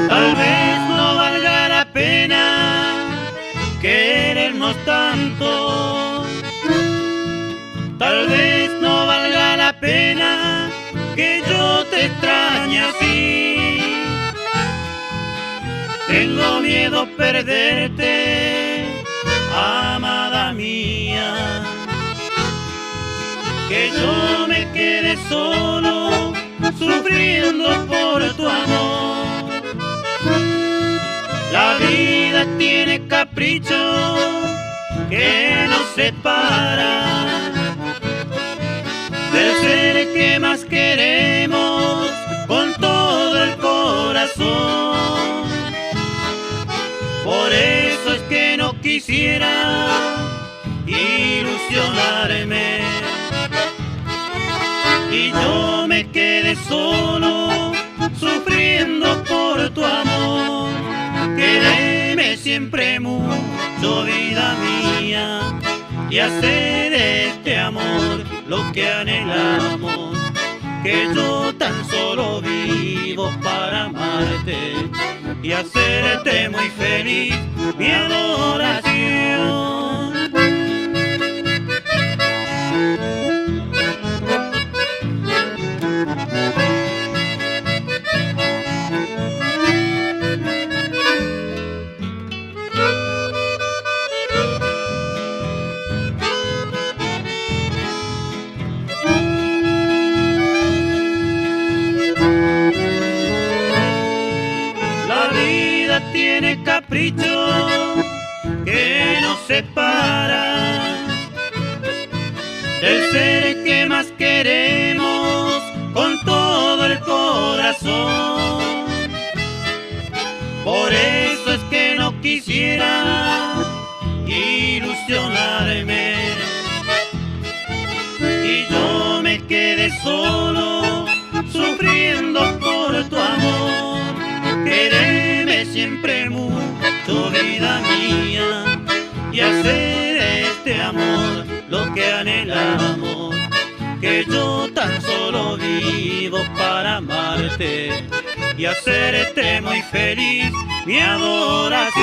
Tal vez no valga la pena querernos tanto, tal vez no valga la pena que yo te extrañe así. Tengo miedo perderte, amada mía, que yo me quede solo sufriendo por tu amor. La vida tiene capricho que nos separa del ser que más queremos con todo el corazón. Por eso es que no quisiera ilusionarme y yo me quedé solo sufriendo por tu amor. Quédeme siempre mucho, vida mía, y hacer de este amor lo que anhelamos, que yo tan solo vivo para amarte y hacerte muy feliz, mi adoración. Tiene capricho que nos separa del ser que más queremos con todo el corazón. Por eso es que no quisiera ilusionarme y yo me quedé solo sufriendo por tu amor. Quéreme siempre mucho, vida mía, y hacer de este amor lo que anhelamos, que yo tan solo vivo para amarte y hacerte muy feliz, mi adoración.